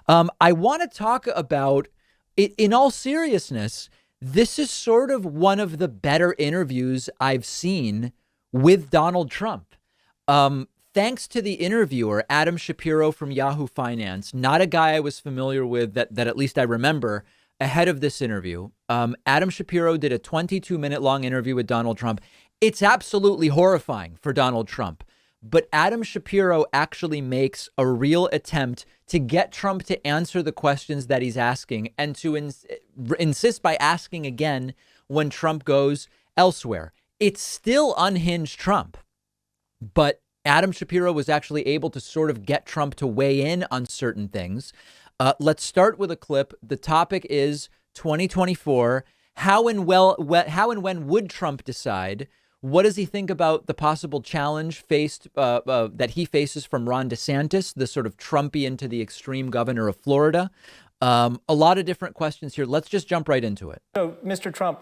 I want to talk about it in all seriousness. This is sort of one of the better interviews I've seen with Donald Trump. Thanks to the interviewer, Adam Shapiro from Yahoo Finance, not a guy I was familiar with that at least I remember ahead of this interview. Adam Shapiro did a 22-minute long interview with Donald Trump. It's absolutely horrifying for Donald Trump. But Adam Shapiro actually makes a real attempt to get Trump to answer the questions that he's asking and to insist by asking again when Trump goes elsewhere. It's still unhinged Trump, but Adam Shapiro was actually able to sort of get Trump to weigh in on certain things. Let's start with a clip. The topic is 2024. How and when would Trump decide? What does he think about the possible challenge that he faces from Ron DeSantis, the sort of Trumpian to the extreme governor of Florida? A lot of different questions here. Let's just jump right into it. So, Mr. Trump,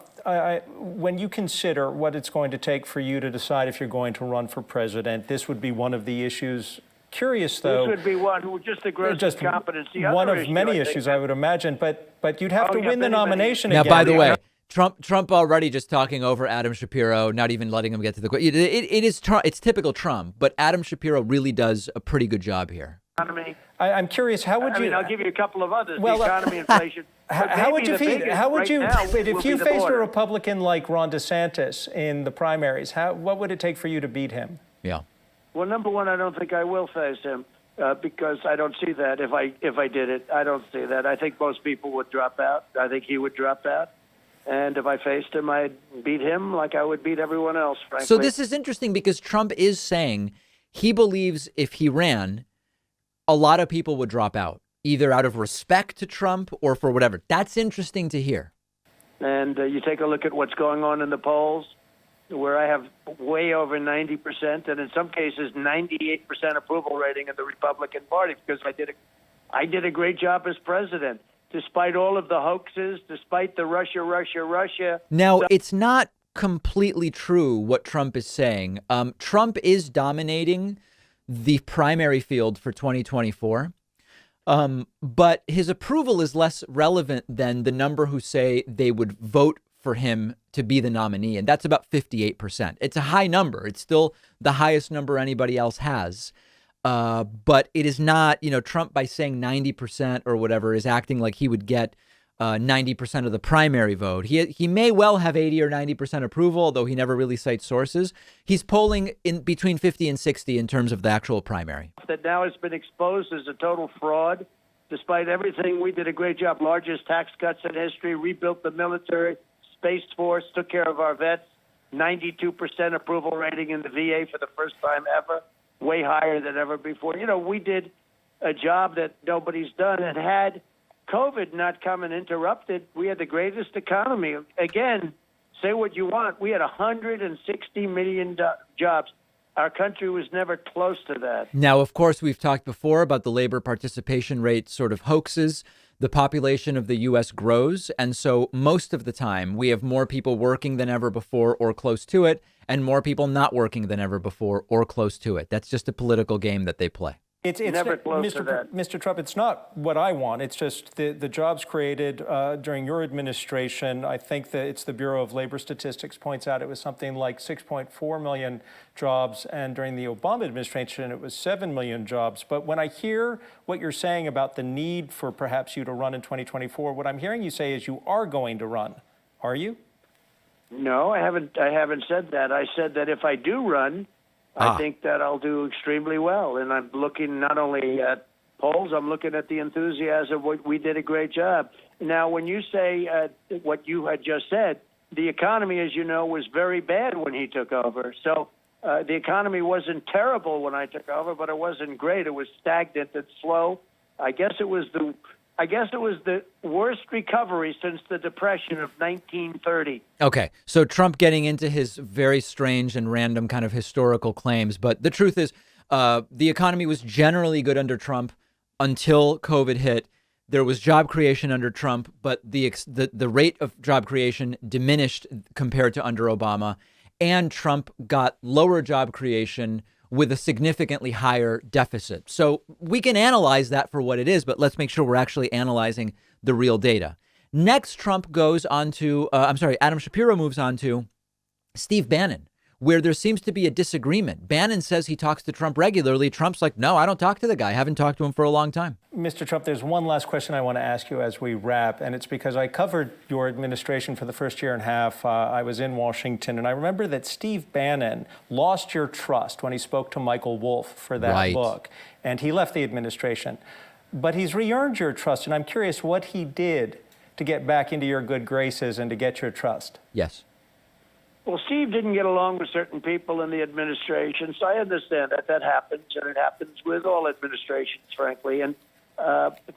when you consider what it's going to take for you to decide if you're going to run for president, this would be one of the issues. Curious, though. This would be one, just the gross incompetency. One of many issues, I would imagine. But you'd have to win the nomination now, again. By the way, Trump already just talking over Adam Shapiro, not even letting him get to the question. It's typical Trump, but Adam Shapiro really does a pretty good job here. I'm curious, how would you? I'll give you a couple of others. Well, the economy, inflation. How would you if you faced a Republican like Ron DeSantis in the primaries? What would it take for you to beat him? Yeah. Well, number one, I don't think I will face him because I don't see that. If I did it, I don't see that. I think most people would drop out. I think he would drop out. And if I faced him, I'd beat him like I would beat everyone else, frankly. So this is interesting because Trump is saying he believes if he ran, a lot of people would drop out, either out of respect to Trump or for whatever. That's interesting to hear. And you take a look at what's going on in the polls, where I have way over 90%, and in some cases 98% approval rating of the Republican Party because I did a great job as president. Despite all of the hoaxes, despite the Russia. Now, it's not completely true what Trump is saying. Trump is dominating the primary field for 2024. But his approval is less relevant than the number who say they would vote for him to be the nominee. And that's about 58%. It's a high number. It's still the highest number anybody else has. But it is not, Trump by saying 90% or whatever is acting like he would get 90% of the primary vote. He may well have 80 or 90% approval, although he never really cites sources. He's polling in between 50 and 60 in terms of the actual primary. That now has been exposed as a total fraud. Despite everything, we did a great job. Largest tax cuts in history, rebuilt the military, Space Force, took care of our vets, 92% approval rating in the VA for the first time ever. Way higher than ever before. We did a job that nobody's done. And had COVID not come and interrupted, we had the greatest economy. Again, say what you want. We had 160 million jobs. Our country was never close to that. Now, of course, we've talked before about the labor participation rate sort of hoaxes. The population of the U.S. grows. And so most of the time we have more people working than ever before or close to it, and more people not working than ever before or close to it. That's just a political game that they play. It's never close to that. Mr. Trump, it's not what I want. It's just the jobs created during your administration. I think that it's the Bureau of Labor Statistics points out it was something like 6.4 million jobs. And during the Obama administration, it was 7 million jobs. But when I hear what you're saying about the need for perhaps you to run in 2024, what I'm hearing you say is you are going to run. Are you? No, I haven't said that. I said that if I do run, I think that I'll do extremely well. And I'm looking not only at polls, I'm looking at the enthusiasm. We did a great job. Now, when you say what you had just said, the economy, as you know, was very bad when he took over. So the economy wasn't terrible when I took over, but it wasn't great. It was stagnant and slow. I guess it was the worst recovery since the Depression of 1930. Okay, so Trump getting into his very strange and random kind of historical claims. But the truth is the economy was generally good under Trump until COVID hit. There was job creation under Trump, but the rate of job creation diminished compared to under Obama. And Trump got lower job creation with a significantly higher deficit. So we can analyze that for what it is, but let's make sure we're actually analyzing the real data. Next, Trump goes on to, Adam Shapiro moves on to Steve Bannon, where there seems to be a disagreement. Bannon says he talks to Trump regularly. Trump's like, no, I don't talk to the guy. I haven't talked to him for a long time. Mr. Trump, there's one last question I want to ask you as we wrap, and it's because I covered your administration for the first year and a half. I was in Washington, and I remember that Steve Bannon lost your trust when he spoke to Michael Wolff for that book, and he left the administration. But he's re-earned your trust, and I'm curious what he did to get back into your good graces and to get your trust. Yes. Well, Steve didn't get along with certain people in the administration, so I understand that happens, and it happens with all administrations, frankly. And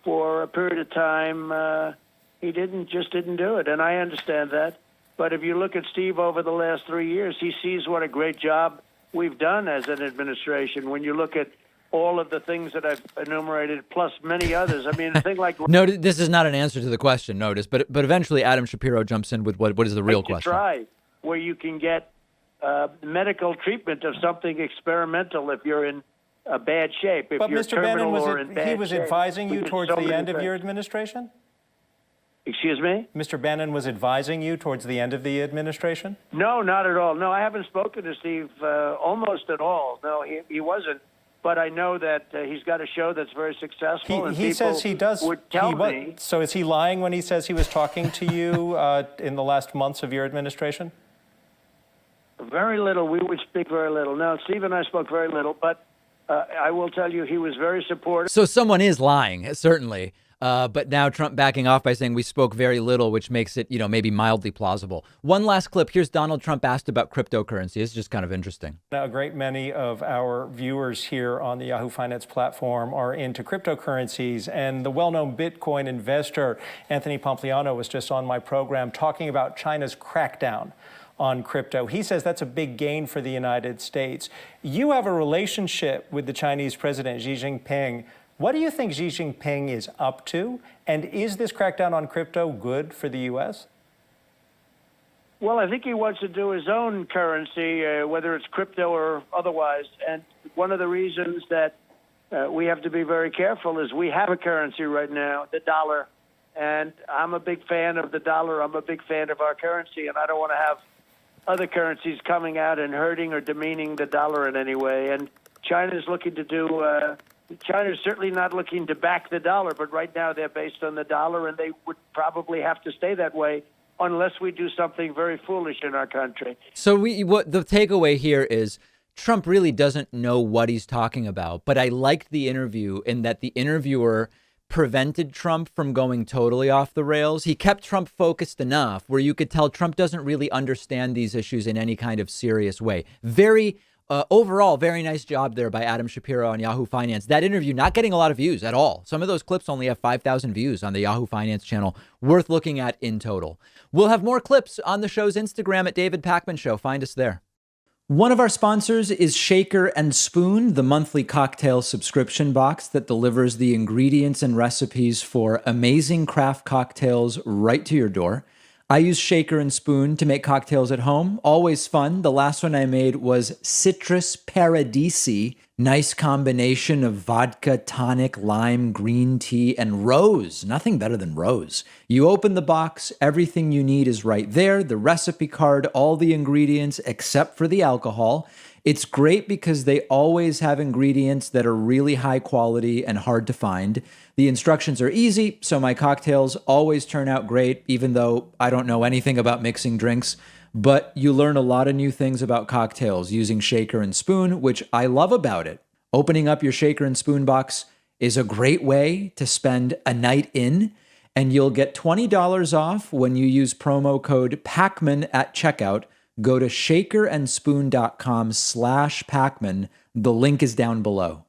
for a period of time, he just didn't do it, and I understand that. But if you look at Steve over the last 3 years, he sees what a great job we've done as an administration. When you look at all of the things that I've enumerated, plus many others. I mean, a thing like... No, this is not an answer to the question, notice, but eventually Adam Shapiro jumps in with what is the real question. Where you can get medical treatment of something experimental if you're in a bad shape. If but you're Mr. Bannon, he was advising you towards the end of your administration? Excuse me? Mr. Bannon was advising you towards the end of the administration? No, not at all. No, I haven't spoken to Steve almost at all. No, he wasn't. But I know that he's got a show that's very successful. He says he does. Would tell me. So is he lying when he says he was talking to you in the last months of your administration? Very little. We would speak very little. No, Steve and I spoke very little, but I will tell you he was very supportive. So someone is lying, certainly. But now Trump backing off by saying we spoke very little, which makes it, maybe mildly plausible. One last clip. Here's Donald Trump asked about cryptocurrency. It's just kind of interesting. Now, a great many of our viewers here on the Yahoo Finance platform are into cryptocurrencies, and the well-known Bitcoin investor Anthony Pompliano was just on my program talking about China's crackdown on crypto. He says that's a big gain for the United States. You have a relationship with the Chinese president, Xi Jinping. What do you think Xi Jinping is up to? And is this crackdown on crypto good for the U.S.? Well, I think he wants to do his own currency, whether it's crypto or otherwise. And one of the reasons that we have to be very careful is we have a currency right now, the dollar. And I'm a big fan of the dollar. I'm a big fan of our currency. And I don't want to have other currencies coming out and hurting or demeaning the dollar in any way. And China's looking to do... China's certainly not looking to back the dollar, but right now they're based on the dollar, and they would probably have to stay that way unless we do something very foolish in our country. So what the takeaway here is Trump really doesn't know what he's talking about, but I liked the interview in that the interviewer prevented Trump from going totally off the rails. He kept Trump focused enough where you could tell Trump doesn't really understand these issues in any kind of serious way. Overall, very nice job there by Adam Shapiro on Yahoo Finance. That interview not getting a lot of views at all. Some of those clips only have 5,000 views on the Yahoo Finance channel. Worth looking at in total. We'll have more clips on the show's Instagram at David Pakman Show. Find us there. One of our sponsors is Shaker and Spoon, the monthly cocktail subscription box that delivers the ingredients and recipes for amazing craft cocktails right to your door. I use Shaker and Spoon to make cocktails at home. Always fun. The last one I made was Citrus Paradisi. Nice combination of vodka, tonic, lime, green tea, and rose. Nothing better than rose. You open the box, everything you need is right there. The recipe card, all the ingredients except for the alcohol. It's great because they always have ingredients that are really high quality and hard to find. The instructions are easy, so my cocktails always turn out great, even though I don't know anything about mixing drinks. But you learn a lot of new things about cocktails using Shaker and Spoon, which I love about it. Opening up your Shaker and Spoon box is a great way to spend a night in, and you'll get $20 off when you use promo code PACMAN at checkout. Go to shakerandspoon.com/Pacman. The link is down below.